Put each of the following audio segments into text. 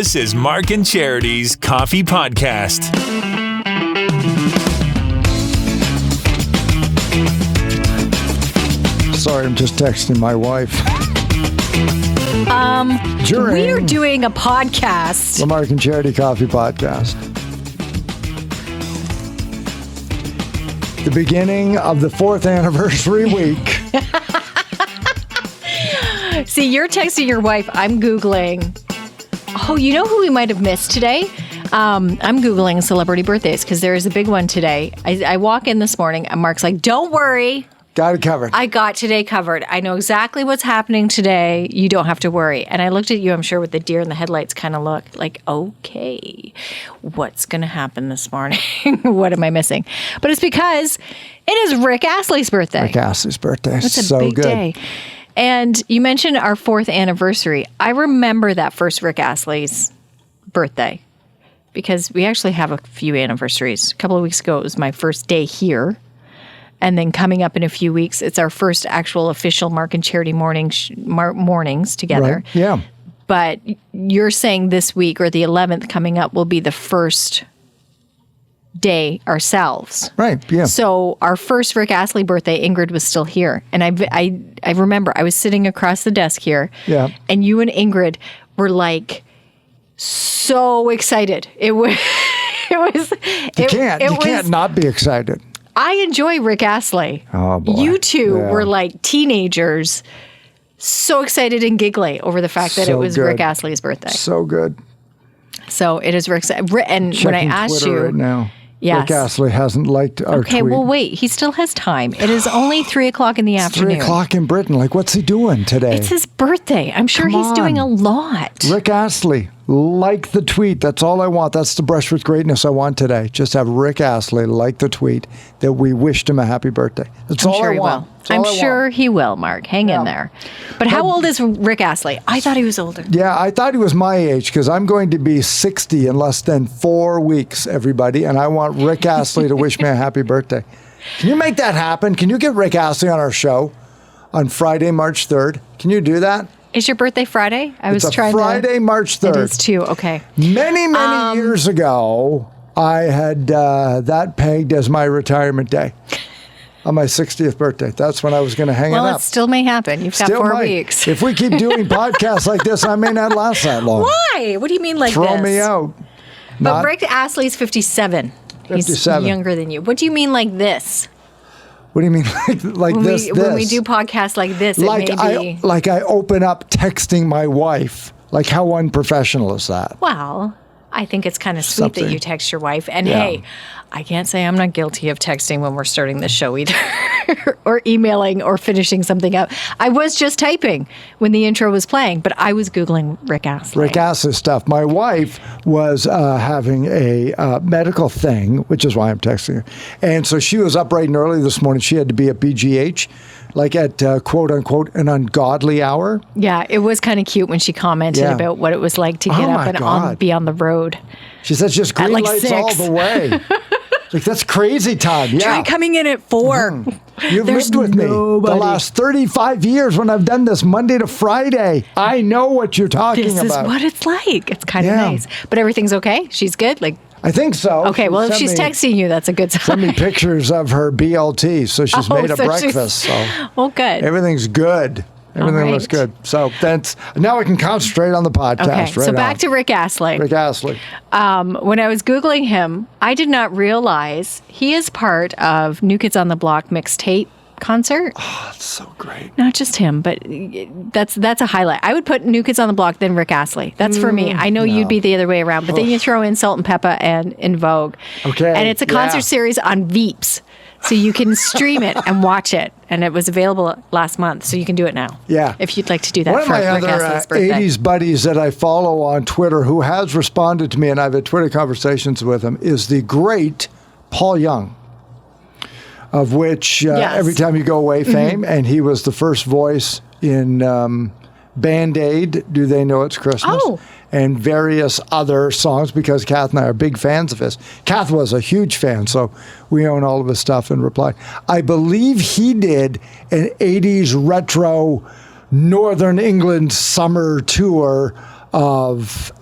This is Mark and Charity's Coffee Podcast. Sorry, I'm just texting my wife. We are doing a podcast. The Mark and Charity Coffee Podcast. The beginning of the 4th anniversary week. See, you're texting your wife. I'm Googling. Oh, you know who we might have missed today? I'm Googling celebrity birthdays because there is a big one today. I walk in this morning and Mark's like, don't worry. Got it covered. I got today covered. I know exactly what's happening today. You don't have to worry. And I looked at you, I'm sure, with the deer in the headlights kind of look like, okay, what's going to happen this morning? What am I missing? But it's because it is Rick Astley's birthday. Rick Astley's birthday. It's a so big good. day. And you mentioned our 4th anniversary. I remember that first Rick Astley's birthday because we actually have a few anniversaries. A couple of weeks ago, it was my first day here. And then coming up in a few weeks, it's our first actual official Mark and Charity mornings together. Right. Yeah. But you're saying this week or the 11th coming up will be the first day ourselves. Right. Yeah. So our first Rick Astley birthday, Ingrid was still here. And I remember I was sitting across the desk here. Yeah. And you and Ingrid were like so excited. It was. You can't not be excited. I enjoy Rick Astley. Oh, boy. You two Yeah. were like teenagers, so excited and giggly over the fact that So it was good. Rick Astley's birthday. So good. So it is Rick's. And when I asked Twitter you, right now. Yes. Rick Astley hasn't liked our okay, tweet. well, wait. He still has time. It is only 3:00 in the afternoon. 3:00 in Britain. Like, what's he doing today? It's his birthday. I'm sure Come he's doing a on. lot. Rick Astley, like the tweet. That's all I want. That's the brush with greatness I want today. Just have Rick Astley like the tweet that we wished him a happy birthday. That's I'm all sure I he want. will. That's all I'm I want. sure he will, Mark. Hang in there. But how old is Rick Astley? I thought he was older. Yeah, I thought he was my age because I'm going to be 60 in less than 4 weeks, everybody. And I want Rick Astley to wish me a happy birthday. Can you make that happen? Can you get Rick Astley on our show on Friday, March 3rd? Can you do that? Is your birthday Friday? It's Friday, March 3rd. It is too. Okay. Many years ago, I had that pegged as my retirement day on my 60th birthday. That's when I was going to hang it Well, up. it still may happen. You've got Still 4 might. weeks. If we keep doing podcasts like this, I may not last that long. Why? What do you mean like Throw this? me out. But Not- Rick Astley's 57. 57. He's younger than you. What do you mean like this? What do you mean like When this? when we do podcasts like this, like it may be... I open up texting my wife. Like, how unprofessional is that? Well, I think it's kind of sweet that Something. you text your wife. And Yeah. hey, I can't say I'm not guilty of texting when we're starting the show either. Or emailing or finishing something up. I was just typing when the intro was playing, but I was Googling Rick Astley. Rick Astley stuff. My wife was having a medical thing, which is why I'm texting her. And so she was up bright and early this morning. She had to be at BGH, like at quote unquote an ungodly hour. Yeah, it was kind of cute when she commented Yeah. about what it was like to get Oh up my and God. be on the road. She says just green like lights 6. all the way. Like, that's crazy time. Yeah. Try coming in at 4. You've There's lived with me nobody. the last 35 years when I've done this Monday to Friday. I know what you're talking This is about. what it's like. It's kind of Yeah. nice. But everything's okay? She's good? Like, I think so. okay, well, if Sent she's me- texting you, that's a good sign. Send me pictures of her BLT. So she's Oh, made a so she's- breakfast. So Well, good. everything's good. Everything looks right. good. So that's now I can concentrate on the podcast. Okay, right so back on. to Rick Astley. Rick Astley. When I was Googling him, I did not realize he is part of New Kids on the Block mixtape concert. That's so great. Not just him, but that's a highlight. I would put New Kids on the Block, then Rick Astley. That's for me. I know you'd be the other way around, but then you throw in Salt and Peppa and In Vogue. Okay, And it's a concert yeah. series on Veeps. So you can stream it and watch it. And it was available last month, so you can do it now. Yeah. If you'd like to do that One of for my Rick other Astley's birthday. 80s buddies that I follow on Twitter who has responded to me, and I've had Twitter conversations with him, is the great Paul Young, of which Yes. Every Time You Go Away fame, and he was the first voice in Band-Aid, Do They Know It's Christmas? Oh. And various other songs, because Kath and I are big fans of his. Kath was a huge fan, so we own all of his stuff and replied. I believe he did an 80s retro Northern England summer tour of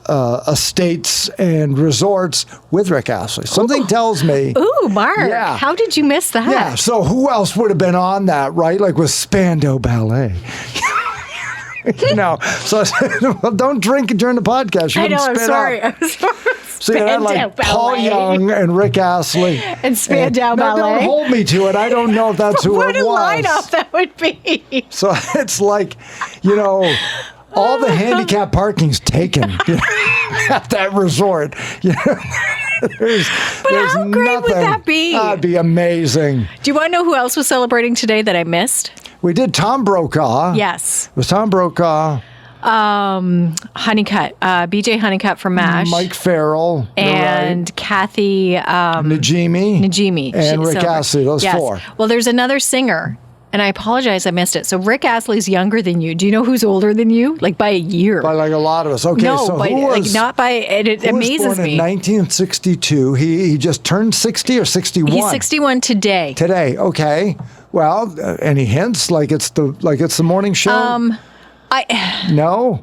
estates and resorts with Rick Astley. Something tells me. Ooh, Mark. Yeah. How did you miss that? Yeah. So who else would have been on that, right? Like with Spandau Ballet. So I said, well, don't drink during the podcast. You I know, I'm spit sorry. out. I'm sorry. So you had like Paul Young and Rick Astley. And Spandau Ballet. Now, don't hold me to it. I don't know if that's who What it a was. lineup that would be. So it's like, all the handicap parking's taken at that resort. There's how great nothing. would that be? That'd be amazing. Do you want to know who else was celebrating today that I missed? We did Tom Brokaw. Yes. It was Tom Brokaw. Honeycutt, BJ Honeycutt from MASH. Mike Farrell. And Kathy Najimy. And Rick Astley, those four. Well, there's another singer, and I apologize, I missed it. So Rick Astley's younger than you. Do you know who's older than you? Like by a year. By like a lot of us. Okay, no, so but who was, not by, it amazes was born me. in 1962. He just turned 60 or 61? He's 61 today. Today, okay. Well, any hints? Like it's the morning show? No?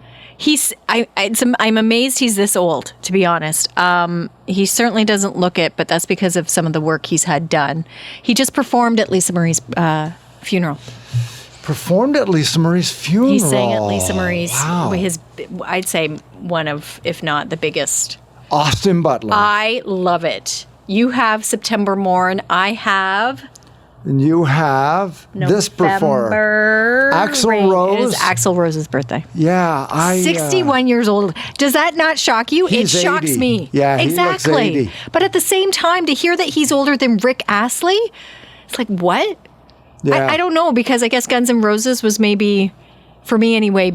I'm amazed he's this old, to be honest. He certainly doesn't look it, but that's because of some of the work he's had done. He just performed at Lisa Marie's funeral. Performed at Lisa Marie's funeral? He sang at Lisa Marie's, wow. I'd say one of, if not the biggest. Austin Butler. I love it. You have September Morn. I have... And you have this performer. Axl Rose. It is Axl Rose's birthday. Yeah, 61 years old. Does that not shock you? It shocks 80. me. Yeah, exactly. He looks 80. But at the same time, to hear that he's older than Rick Astley, it's like, what? Yeah. I don't know, because I guess Guns N' Roses was maybe, for me anyway,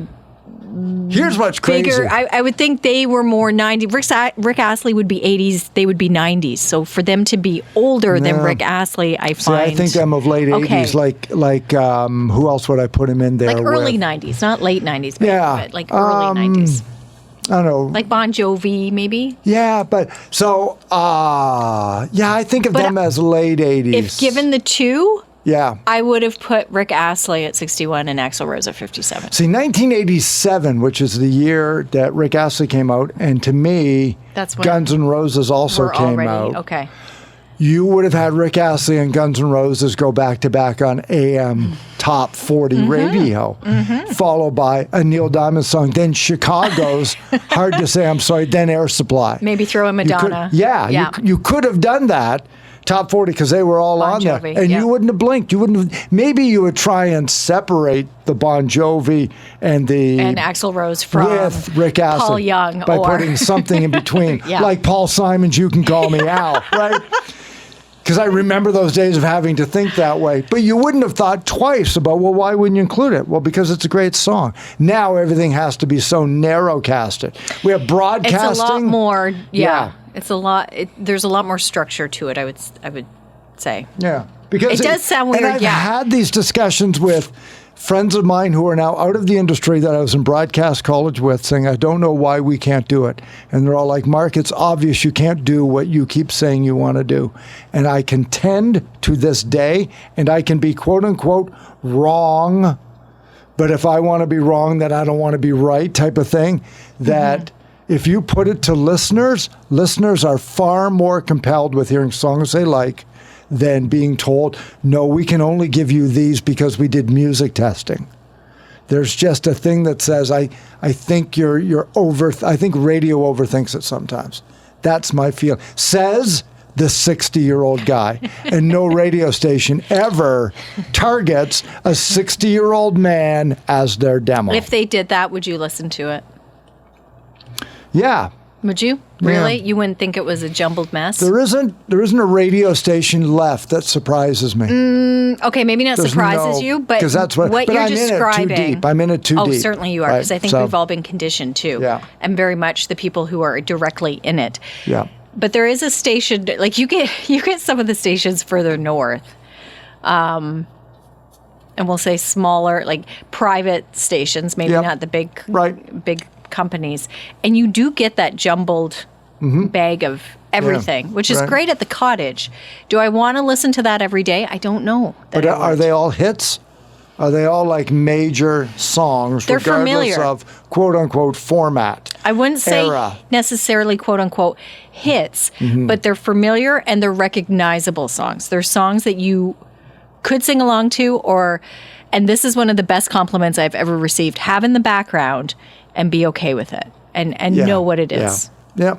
here's what's crazy. bigger. I would think they were more 90s. Rick Astley would be 80s. They would be 90s. So for them to be older than Rick Astley, I find. See, I think I'm of late 80s. Like who else would I put him in there? Like early with? 90s, not late 90s. Maybe, Yeah. but like early 90s. I don't know. Like Bon Jovi, maybe. Yeah, but so I think of them as late 80s. If given the two, yeah, I would have put Rick Astley at 61 and Axl Rose at 57. See, 1987, which is the year that Rick Astley came out, and to me, that's when Guns N' Roses also came out. Okay. You would have had Rick Astley and Guns N' Roses go back to back on AM Top 40 radio, followed by a Neil Diamond song, then Chicago's Hard to Say I'm Sorry, then Air Supply. Maybe throw in Madonna. You could have done that. Top 40, because they were all Bon on Jovi, there. And you wouldn't have blinked. You wouldn't have, maybe you would try and separate the Bon Jovi and Axl Rose from with Rick Astley Paul Young. by putting something in between. Yeah. Like Paul Simon's You Can Call Me Al, right? Because I remember those days of having to think that way. But you wouldn't have thought twice about, well, why wouldn't you include it? Well, because it's a great song. Now everything has to be so narrow-casted. We have broadcasting. It's a lot more, It's a lot. There's a lot more structure to it, I would say. Yeah. Because it does sound weird, and I've yeah. had these discussions with friends of mine who are now out of the industry that I was in broadcast college with, saying, I don't know why we can't do it. And they're all like, Mark, it's obvious you can't do what you keep saying you want to do. And I contend to this day, and I can be quote unquote wrong, but if I want to be wrong, then I don't want to be right type of thing, that if you put it to listeners are far more compelled with hearing songs they like than being told, no, we can only give you these because we did music testing. There's just a thing that says, I think I think radio overthinks it sometimes. That's my feel. Says the 60-year-old guy. And no radio station ever targets a 60-year-old man as their demo. If they did that, would you listen to it? Yeah. Would you? Really? You wouldn't think it was a jumbled mess? There isn't a radio station left that surprises me. Okay, maybe not surprises you, but that's what but you're I'm describing. In it too deep. I'm in it too deep. Oh, certainly you are, because I think we've all been conditioned too. Yeah. And very much the people who are directly in it. Yeah. But there is a station, like you get some of the stations further north. And we'll say smaller, like private stations, maybe not the big companies. And you do get that jumbled bag of everything, which is great at the cottage. Do I want to listen to that every day? I don't know. But are they all hits? Are they all like major songs, They're regardless familiar. of quote unquote format? I wouldn't say era. necessarily quote unquote hits, Mm-hmm. but they're familiar and they're recognizable songs. They're songs that you could sing along to, and this is one of the best compliments I've ever received. Have in the background and be okay with it and know what it is. Yeah.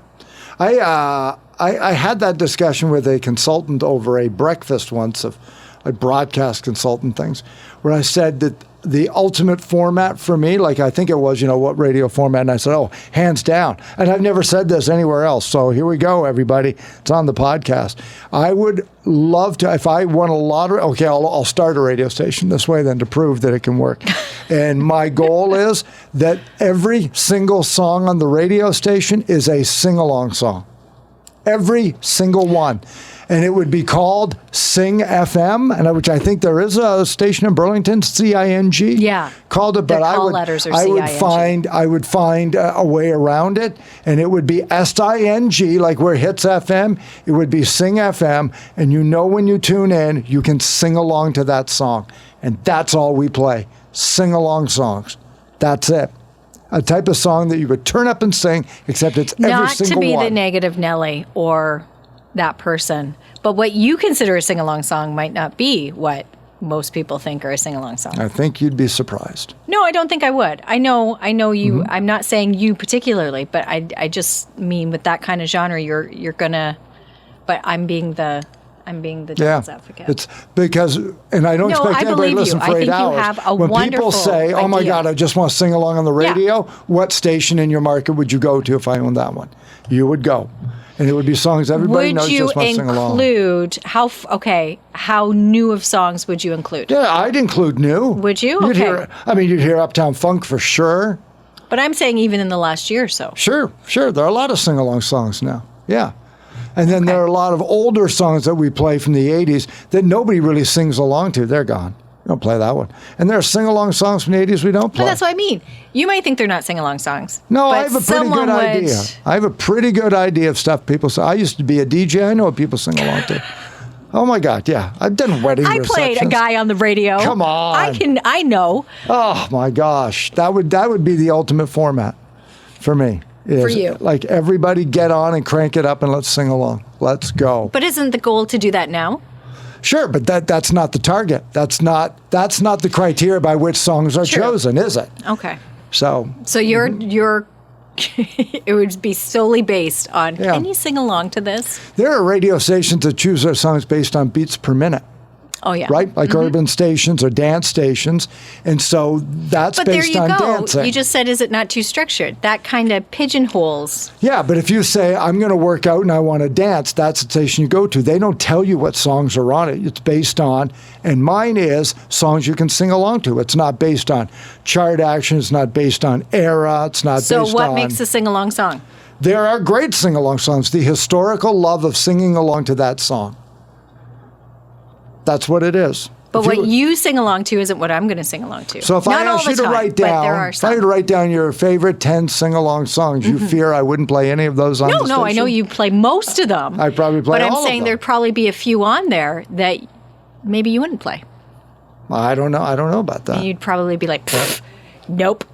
I had that discussion with a consultant over a breakfast once of like broadcast consultant things, where I said that the ultimate format for me, like I think it was, what radio format? And I said, oh, hands down. And I've never said this anywhere else. So here we go, everybody. It's on the podcast. I would love to, if I won a lottery, okay, I'll start a radio station this way then to prove that it can work. And my goal is that every single song on the radio station is a sing-along song. Every single one. And it would be called Sing FM, which I think there is a station in Burlington, CING. Yeah. Called it, but Their call letters are I would CING. find a way around it, and it would be SING, like where Hits FM. It would be Sing FM, and when you tune in, you can sing along to that song, and that's all we play. Sing along songs. That's it. A type of song that you would turn up and sing, except it's every Not single to be one. the negative Nelly or that person, but what you consider a sing-along song might not be what most people think are a sing-along song. I think you'd be surprised. No, I don't think I would. I know you. Mm-hmm. I'm not saying you particularly, but I just mean with that kind of genre, you're gonna. But I'm being the devil's advocate. It's because, and I don't No, expect I anybody to believe listen you. for I 8 think you hours. have a when people wonderful say, "Oh my idea." God, I just want to sing along on the radio," what station in your market would you go to if I owned that one? You would go, and it would be songs everybody Would knows. you Just want to sing along. include how new of songs would you include? Yeah, I'd include new. Would you? You'd Okay. you'd hear Uptown Funk for sure. But I'm saying even in the last year or so. Sure. There are a lot of sing-along songs now. Yeah. And then there are a lot of older songs that we play from the 80s that nobody really sings along to. They're gone. We don't play that one. And there are sing-along songs from the 80s we don't play. But that's what I mean. You might think they're not sing-along songs. No, but I have a pretty good someone idea. I have a pretty good idea of stuff people say. I used to be a DJ. I know what people sing along to. Oh, my God, yeah. I've done wedding I receptions. played a guy on the radio. Come on. I know. Oh, my gosh. That would be the ultimate format for me. For you. Like, everybody get on and crank it up and let's sing along. Let's go. But isn't the goal to do that now? Sure, but that's not the target. That's not the criteria by which songs are True. chosen, is it? Okay. So you're it would be solely based on, Yeah. can you sing along to this? there are radio stations that choose their songs based on beats per minute. Oh, yeah. Right? Like urban stations or dance stations. And so that's But there based you on go. dancing. You just said, is it not too structured? That kind of pigeonholes. Yeah, but if you say, I'm going to work out and I want to dance, that's the station you go to. They don't tell you what songs are on it. It's based on, and mine is, songs you can sing along to. It's not based on chart action. It's not based on era. It's not So based what on... makes a sing-along song? There are great sing-along songs. The historical love of singing along to that song. That's what it is. But If what you sing along to isn't what I'm going to sing along to. So if Not I all asked the you to time, write but there down, are if I had some. to write down your favorite 10 sing-along songs, you fear I wouldn't play any of those on the No, station? I know you play most of them. I probably play But I'm all of saying them. there'd probably be a few on there that maybe you wouldn't play. I don't know. I don't know about that. You'd probably be like, "Pfft, nope,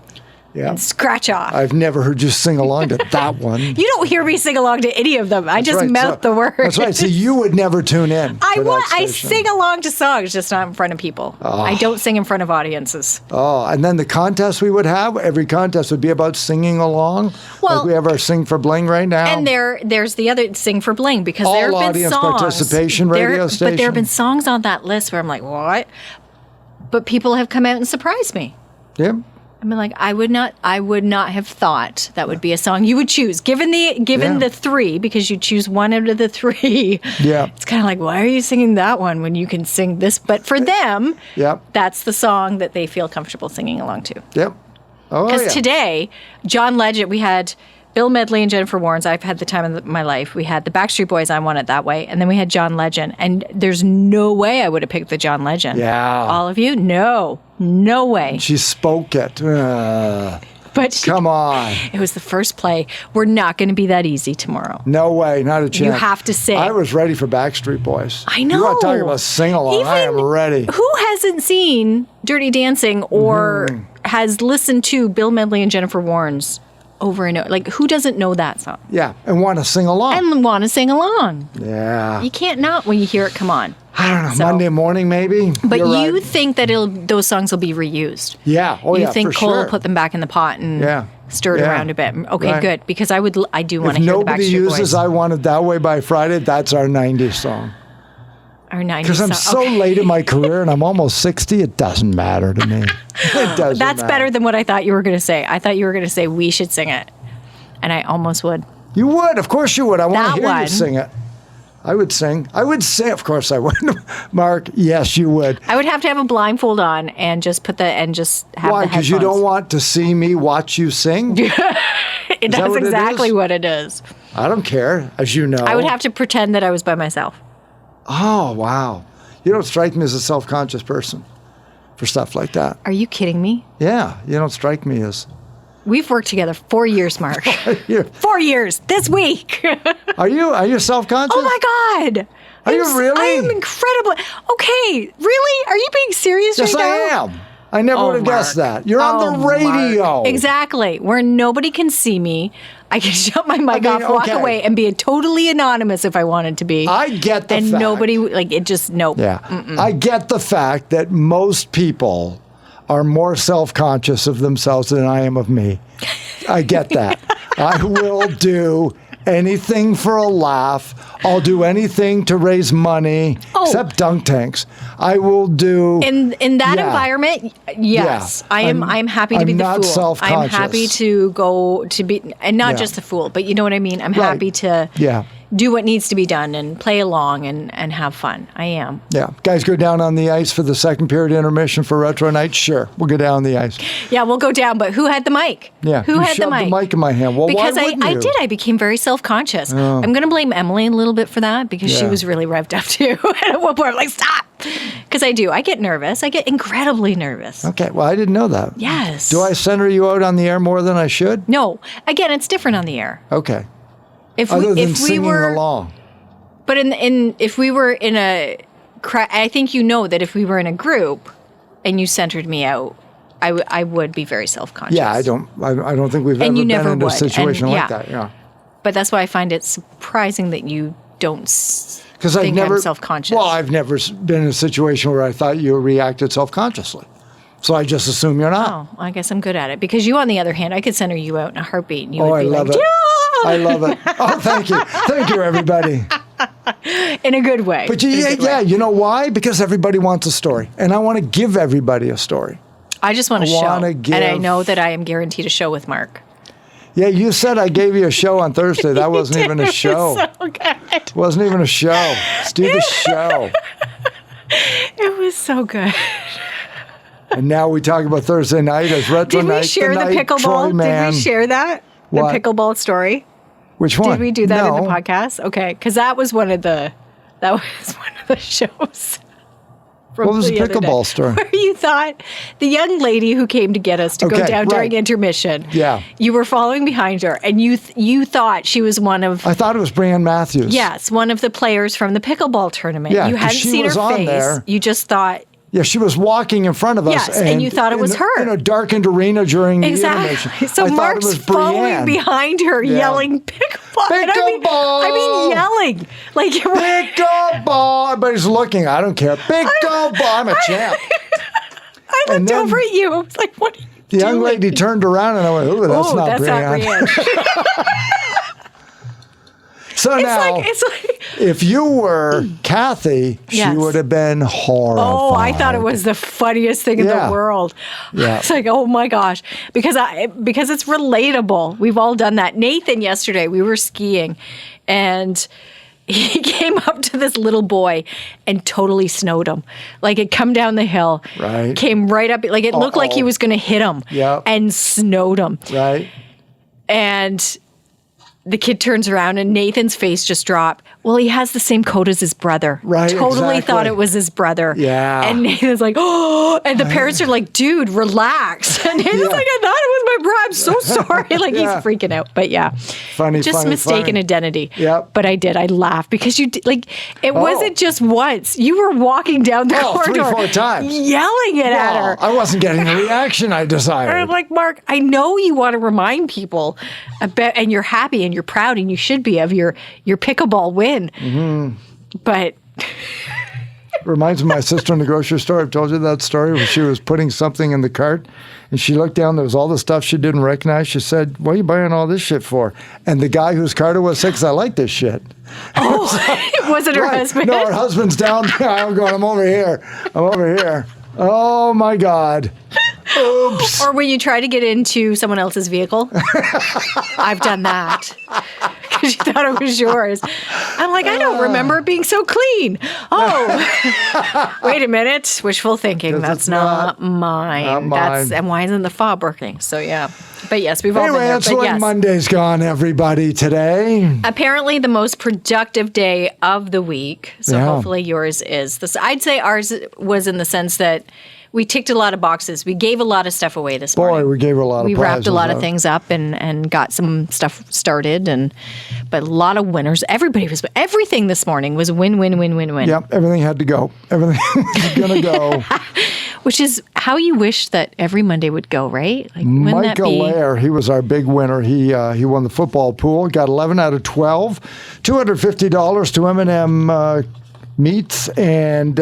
Yeah. and scratch off. I've never heard you sing along to that one. You don't hear me sing along to any of them. I just Right, mouth the words. That's right. So you would never tune in. I for that I station. sing along to songs, just not in front of people. I don't sing in front of audiences. Oh, and then the contest we would have, every contest would be about singing along. Well- like we have our Sing for Bling right now. And there's the other Sing for Bling, because All there have been audience songs. participation radio But there station. have been songs on that list where I'm like, what? But people have come out and surprised me. Yeah. I mean, like, I would not have thought that would be a song you would choose, given the three, because you choose one out of the three. Yeah. It's kind of like, why are you singing that one when you can sing this? But for them, Yep. that's the song that they feel comfortable singing along to. Yep. Oh, Because yeah. today, John Legend, we had Bill Medley and Jennifer Warnes. I've had the time of my life. We had the Backstreet Boys, I Want It That Way. And then we had John Legend. And there's no way I would have picked the John Legend. Yeah. All of you? No way. She spoke it. But But Come on. it was the first play. We're not going to be that easy tomorrow. No way. Not a chance. You have to sing. I was ready for Backstreet Boys. I know. You want to talk about sing-along. I am ready. Who hasn't seen Dirty Dancing or has listened to Bill Medley and Jennifer Warnes over and over? Like, who doesn't know that song? Yeah, and want to sing along. And want to sing along. Yeah. You can't not when you hear it come on. I don't know, So- Monday morning maybe? But You're you right. think that those songs will be reused? Yeah. Oh, you yeah, think for Cole sure. will put them back in the pot and stir it Yeah. around a bit? Okay, Right. good. Because I do want to If hear the nobody Backstreet uses Boys. I Want It That Way by Friday, that's our 90s song. Or 90s Because I'm song. so late in my career and I'm almost 60, it doesn't matter to me. It doesn't That's matter. better than what I thought you were going to say. I thought you were going to say we should sing it. And I almost would. You would. Of course you would. I want That to hear you one. sing it. I would sing. I would sing. Of course I would. Mark, yes, you would. I would have to have a blindfold on and just have Why? the Because you don't headphones. want to see me watch you sing? That's what it exactly is? what it is. I don't care, as you know. I would have to pretend that I was by myself. Oh, wow. You don't strike me as a self-conscious person for stuff like that. Are you kidding me? Yeah, you don't strike me as... We've worked together 4 years, Mark. You're- 4 years this week. Are you self-conscious? Oh my God. Are you really? I am incredible. Okay, really? Are you being serious Yes, right now? I am. I never would have guessed Mark. that. You're on Oh, the radio. Mark. Exactly. Where nobody can see me. I can shut my mic mean, off, walk okay. away, and be totally anonymous if I wanted to be. I get the and fact. nobody, like, it just, nope. Yeah. I get the fact that most people are more self-conscious of themselves than I am of me. I get that. I will do anything for a laugh. I'll do anything to raise money, Oh. except dunk tanks. I will do. In that Yeah. environment, yes, Yeah. I'm happy to I'm be the not fool. self-conscious. I'm happy to go to be, and not Yeah. just the fool, but you know what I mean. I'm Right. happy to Yeah. do what needs to be done and play along and have fun. I am. Yeah. Guys, go down on the ice for the second period intermission for Retro Night? Sure. We'll go down on the ice. Yeah, we'll go down. But who had the mic? Yeah. Who you had the shoved mic? in my hand. Well, Because why wouldn't I you? did. I became very self-conscious. I'm going to blame Emily a little bit for that because she Yeah. was really revved up too. And at one point, I'm like, stop. Because I do. I get nervous. I get incredibly nervous. Okay. Well, I didn't know that. Yes. Do I center you out on the air more than I should? No. Again, it's different on the air. Okay. If Other we, than if we singing were, along. but if we were in a, I think you know that if we were in a group and you centered me out, I would be very self-conscious. Yeah, I don't think we've And ever you been never in a would. situation And, like yeah. that. Yeah. But that's why I find it surprising that you don't Because I've think never I'm self-conscious. Well, I've never been in a situation where I thought you reacted self-consciously. So I just assume you're not. Oh, I guess I'm good at it. Because you, on the other hand, I could center you out in a heartbeat and you Oh, would I be love like, it. yeah! I love it. Oh, thank you. Thank you, everybody. In a good way. But In a good way. you know why? Because everybody wants a story. And I want to give everybody a story. I just want to I show. wanna And I give- know that I am guaranteed a show with Mark. Yeah, you said I gave you a show on Thursday. That wasn't even a show. So good. Wasn't even a show. Let's do the show. It was so good. And now we talk about Thursday night as Retro Did Night. we share the Night, Troy pickleball? Man. Did we share that? What? The pickleball story? Which one? Did we do that in the No. podcast? Okay, because that was one of the shows. From What was the other day, pickleball story? Where you thought the young lady who came to get us to go Okay, down during right. intermission. Yeah. You were following behind her, and you thought she was one of I thought it was Brian Matthews. yes, one of the players from the pickleball tournament. Yeah, you 'cause hadn't she seen was her on face. there. You just thought Yeah, she was walking in front of us. Yes, and you thought it was her. In a darkened arena during the intermission. exactly. So I thought it Mark's was following Brienne. behind her, Yeah. yelling pickleball. And I mean yelling like Pickleball! Everybody's looking. I don't care. Pickleball! I'm a champ. I And looked then- over at you. I was like, "What are you The young doing?" lady turned around and I went, ooh, that's Oh, not that's Brienne. not Brienne. So now, it's like. if you were Kathy, she Yes. would have been horrified. Oh, I thought it was the funniest thing in Yeah. the world. Yeah. It's like, oh my gosh, because it's relatable. We've all done that. Nathan yesterday, we were skiing, and he came up to this little boy and totally snowed him. Like it come down the hill, Right. came right up, like it looked like he was going to hit him, Yep. and snowed him. Right? And the kid turns around and Nathan's face just dropped. Well, he has the same coat as his brother. Right, Totally exactly. thought it was his brother. Yeah. And Nathan's like, oh, and the parents are like, dude, relax. And Nathan's Yeah. like, I thought it was my I'm so sorry. Like he's freaking out. But yeah, funny, mistaken identity. Yep. But I did. I laughed because it wasn't just once. You were walking down the corridor 3-4 times, yelling it at her. I wasn't getting the reaction I desired. And I'm like, Mark, I know you want to remind people about, and you're happy and you're proud and you should be of your pickleball win. But reminds me of my sister in the grocery store. I've told you that story where she was putting something in the cart and she looked down. There was all the stuff she didn't recognize. She said, "What are you buying all this shit for?" And the guy whose cart it was said, "'Cause I like this shit." Oh, was it her husband? No, her husband's down there. I'm going, I'm over here. Oh, my God. Oops. Or when you try to get into someone else's vehicle. I've done that. Because you thought it was yours. I'm like, I don't remember it being so clean. Oh, wait a minute. Wishful thinking. That's not mine. Not mine. And why isn't the fob working? So, yeah. But yes, we've all been there. That's why Monday's gone, everybody, today. Apparently the most productive day of the week. So hopefully yours is. I'd say ours was in the sense that we ticked a lot of boxes. We gave a lot of stuff away this morning. Boy, we gave a lot of We wrapped a lot prizes of things up and got some stuff started. But a lot of winners. Everything this morning was win, win, win, win, win. Yep, everything had to go. Everything was going to go. Which is how you wish that every Monday would go, right? Like, Mike Allaire, he was our big winner. He won the football pool, got 11 out of 12, $250 to M&M Meats and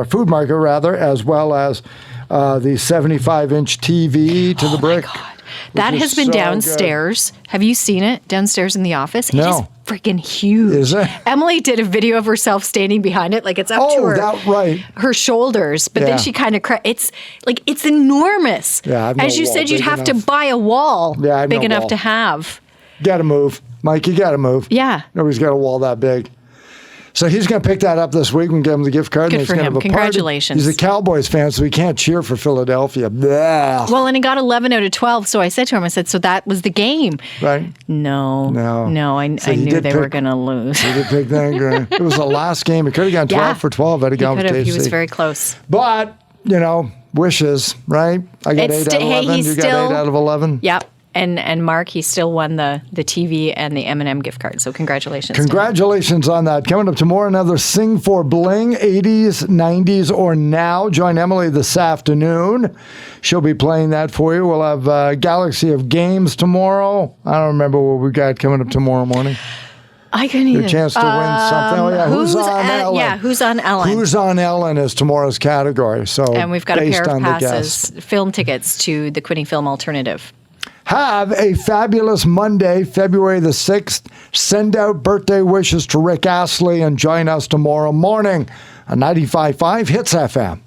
Food Market, rather, as well as the 75-inch TV to the brick. My God. That has been downstairs. Good. Have you seen it downstairs in the office? No. It is freaking huge. Is it? Emily did a video of herself standing behind it, like it's up to her shoulders. But then she kind of it's enormous. Yeah, as you said, you'd have to buy a wall big enough to have. Got to move, Mike. You got to move. Yeah. Nobody's got a wall that big. So he's going to pick that up this week and give him the gift card. Good for him. Congratulations. He's a Cowboys fan, so he can't cheer for Philadelphia. Blah. Well, and he got 11 out of 12. So I said to him, so that was the game. Right. No. I knew they were going to lose. He did pick that. It was the last game. He could have gone 12 for 12 at a game. He was very close. But, wishes, right? I got 8 out of 11. You got 8 out of 11? Yep. And Mark, he still won the TV and the M&M gift card. So congratulations. Congratulations on that. Coming up tomorrow, another Sing for Bling, 80s, 90s, or now. Join Emily this afternoon. She'll be playing that for you. We'll have a galaxy of games tomorrow. I don't remember what we got coming up tomorrow morning. I couldn't either. Your chance to win something. Oh, yeah. Who's on Ellen? Yeah, Who's on Ellen? Who's on Ellen is tomorrow's category. And we've got a pair of passes, film tickets to the Quinny Film Alternative. Have a fabulous Monday, February the 6th. Send out birthday wishes to Rick Astley and join us tomorrow morning on 95.5 Hits FM.